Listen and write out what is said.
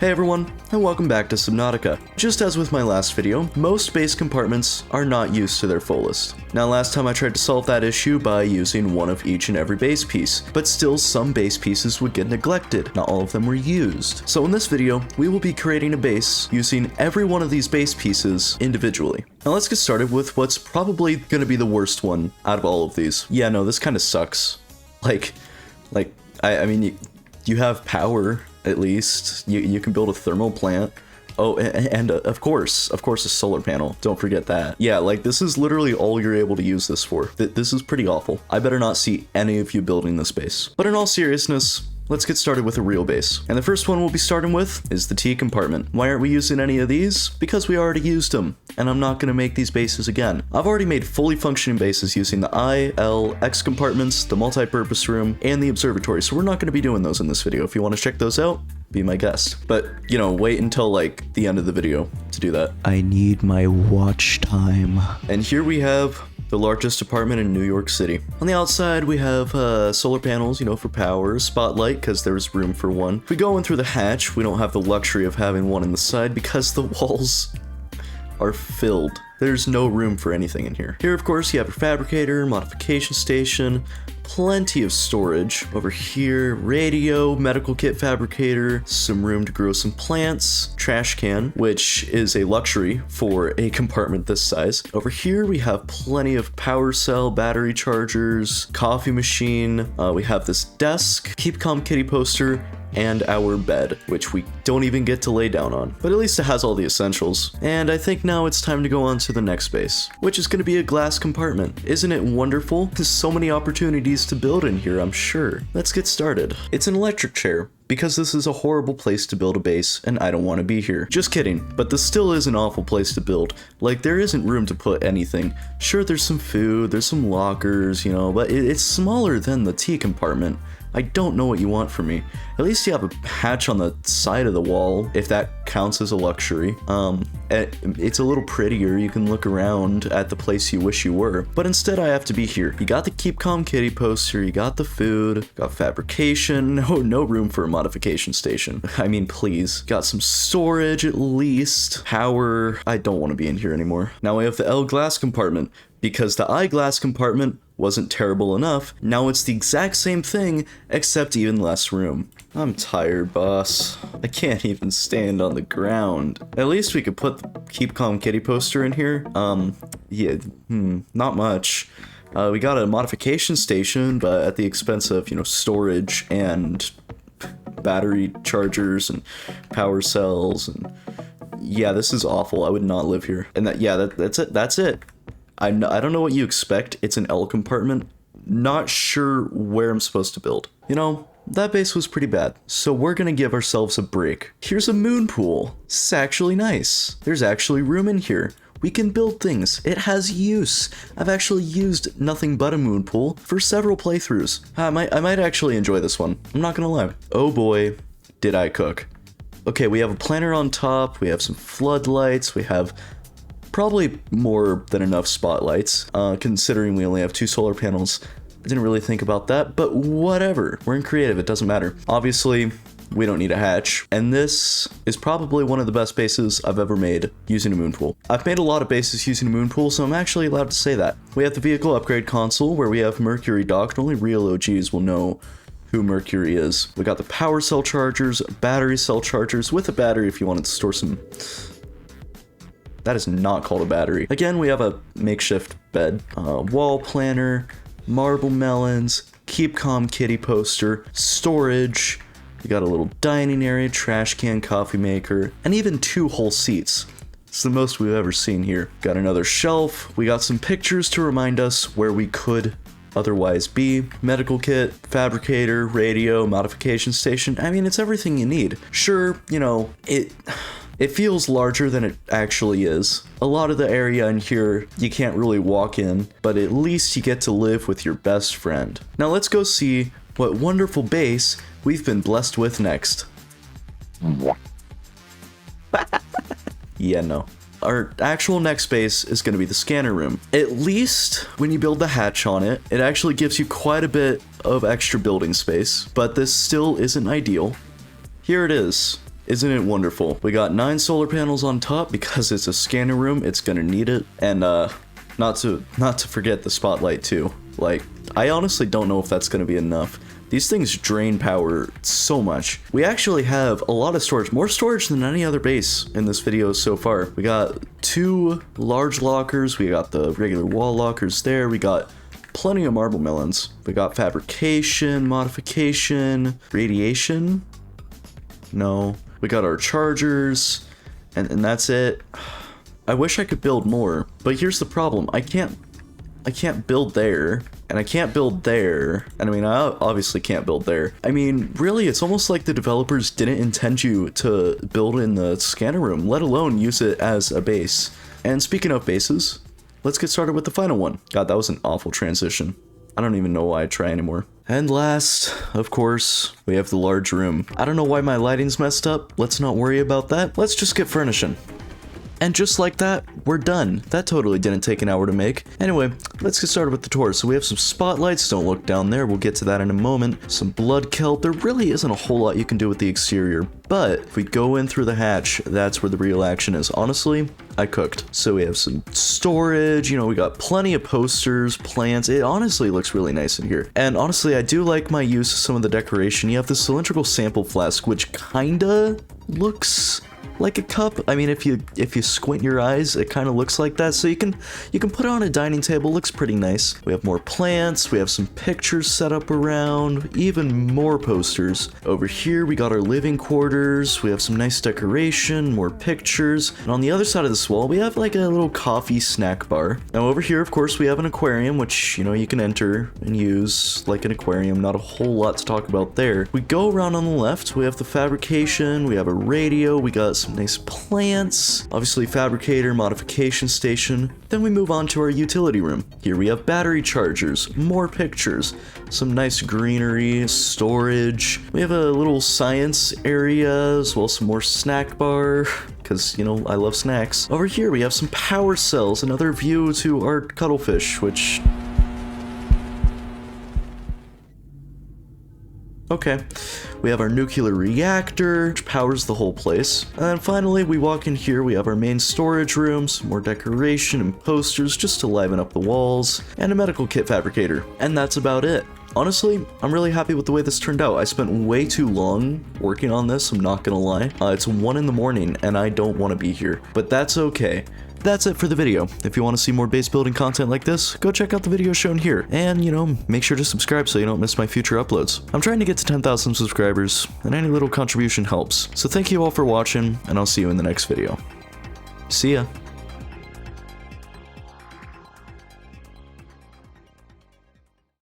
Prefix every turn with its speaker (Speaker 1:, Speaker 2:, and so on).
Speaker 1: Hey everyone, and welcome back to Subnautica. Just as with my last video, most base compartments are not used to their fullest. Now last time I tried to solve that issue by using one of each and every base piece, but still some base pieces would get neglected, not all of them were used. So in this video, we will be creating a base using every one of these base pieces individually. Now let's get started with what's probably going to be the worst one out of all of these. Yeah, no, this kind of sucks. I mean, you have power. At least you can build a thermal plant. Oh, and of course a solar panel. Don't forget that. Yeah, like this is literally all you're able to use this for. This is pretty awful. I better not see any of you building this base. But in all seriousness, let's get started with a real base. And the first one we'll be starting with is the T compartment. Why aren't we using any of these? Because we already used them, and I'm not gonna make these bases again. I've already made fully functioning bases using the I, L, X compartments, the multi-purpose room, and the observatory, so we're not gonna be doing those in this video. If you wanna check those out, be my guest. But, you know, wait until like the end of the video to do that. I need my watch time. And here we have the largest apartment in New York City. On the outside, we have solar panels, you know, for power, spotlight, because there's room for one. If we go in through the hatch, we don't have the luxury of having one in the side because the walls are filled. There's no room for anything in here. Here, of course, you have your fabricator, modification station, plenty of storage. Over here, radio, medical kit fabricator, some room to grow some plants, trash can, which is a luxury for a compartment this size. Over here, we have plenty of power cell, battery chargers, coffee machine. We have this desk, Keep Calm Kitty poster, and our bed, which we don't even get to lay down on. But at least it has all the essentials. And I think now it's time to go on to the next base, which is going to be a glass compartment. Isn't it wonderful? There's so many opportunities to build in here, I'm sure. Let's get started. It's an electric chair, because this is a horrible place to build a base, and I don't want to be here. Just kidding, but this still is an awful place to build. Like, there isn't room to put anything. Sure, there's some food, there's some lockers, you know, but it's smaller than the T compartment. I don't know what you want from me. At least you have a hatch on the side of the wall, if that counts as a luxury. It's a little prettier, you can look around at the place you wish you were, but instead I have to be here. You got the Keep Calm Kitty poster, you got the food, got fabrication, no room for a modification station. I mean, please. Got some storage at least, power. I don't want to be in here anymore. Now we have the L glass compartment. Because the eyeglass compartment wasn't terrible enough, now it's the exact same thing, except even less room. I'm tired, boss. I can't even stand on the ground. At least we could put the Keep Calm Kitty poster in here. Not much. We got a modification station, but at the expense of, you know, storage and battery chargers and power cells, and yeah, this is awful. I would not live here. And that's it. I don't know what you expect. It's an L compartment. Not sure where I'm supposed to build. You know, that base was pretty bad. So we're gonna give ourselves a break. Here's a Moonpool. This is actually nice. There's actually room in here. We can build things. It has use. I've actually used nothing but a Moonpool for several playthroughs. I might actually enjoy this one. I'm not gonna lie. Oh boy, did I cook. Okay, we have a planter on top. We have some floodlights. We have probably more than enough spotlights, considering we only have 2 solar panels. I didn't really think about that, but whatever. We're in creative, it doesn't matter. Obviously, we don't need a hatch, and this is probably one of the best bases I've ever made using a Moonpool. I've made a lot of bases using a Moonpool, so I'm actually allowed to say that. We have the vehicle upgrade console, where we have Mercury docked. Only real OGs will know who Mercury is. We got the power cell chargers, battery cell chargers, with a battery if you wanted to store some. That is not called a battery. Again, we have a makeshift bed, wall planner, marble melons, Keep Calm Kitty poster, storage. We got a little dining area, trash can, coffee maker, and even 2 whole seats. It's the most we've ever seen here. Got another shelf. We got some pictures to remind us where we could otherwise be. Medical kit, fabricator, radio, modification station. I mean, it's everything you need. Sure, you know, it feels larger than it actually is. A lot of the area in here you can't really walk in, but at least you get to live with your best friend. Now let's go see what wonderful base we've been blessed with next. Yeah, no. Our actual next base is going to be the scanner room. At least when you build the hatch on it, it actually gives you quite a bit of extra building space, but this still isn't ideal. Here it is. Isn't it wonderful? We got 9 solar panels on top because it's a scanner room. It's gonna need it. And not to forget the spotlight too. Like, I honestly don't know if that's gonna be enough. These things drain power so much. We actually have a lot of storage, more storage than any other base in this video so far. We got 2 large lockers. We got the regular wall lockers there. We got plenty of marble melons. We got fabrication, modification, radiation. No. We got our chargers, and that's it. I wish I could build more, but here's the problem. I can't build there, and I can't build there, and I mean, I obviously can't build there. I mean, really, it's almost like the developers didn't intend you to build in the scanner room, let alone use it as a base. And speaking of bases, let's get started with the final one. God, that was an awful transition. I don't even know why I try anymore. And last, of course, we have the large room. I don't know why my lighting's messed up. Let's not worry about that. Let's just get furnishing. And just like that, we're done. That totally didn't take an hour to make. Anyway, let's get started with the tour. So we have some spotlights, don't look down there, we'll get to that in a moment. Some blood kelp, there really isn't a whole lot you can do with the exterior, but if we go in through the hatch, that's where the real action is. Honestly, I cooked. So we have some storage, you know, we got plenty of posters, plants, it honestly looks really nice in here. And honestly, I do like my use of some of the decoration. You have this cylindrical sample flask, which kinda looks like a cup. I mean, if you squint your eyes, it kind of looks like that. So you can put it on a dining table. Looks pretty nice. We have more plants. We have some pictures set up around. Even more posters. Over here, we got our living quarters. We have some nice decoration, more pictures. And on the other side of this wall, we have like a little coffee snack bar. Now over here, of course, we have an aquarium, which, you know, you can enter and use like an aquarium. Not a whole lot to talk about there. We go around on the left. We have the fabrication. We have a radio. We got some nice plants, obviously fabricator, modification station. Then we move on to our utility room. Here we have battery chargers, more pictures, some nice greenery, storage. We have a little science area, as well as some more snack bar, because, you know, I love snacks. Over here we have some power cells, another view to our cuttlefish, which... Okay, we have our nuclear reactor, which powers the whole place. And then finally, we walk in here, we have our main storage room, some more decoration and posters just to liven up the walls, and a medical kit fabricator. And that's about it. Honestly, I'm really happy with the way this turned out. I spent way too long working on this, I'm not gonna lie. It's 1 in the morning, and I don't want to be here, but that's okay. That's it for the video. If you want to see more base building content like this, go check out the video shown here. And, you know, make sure to subscribe so you don't miss my future uploads. I'm trying to get to 10,000 subscribers, and any little contribution helps. So thank you all for watching, and I'll see you in the next video. See ya.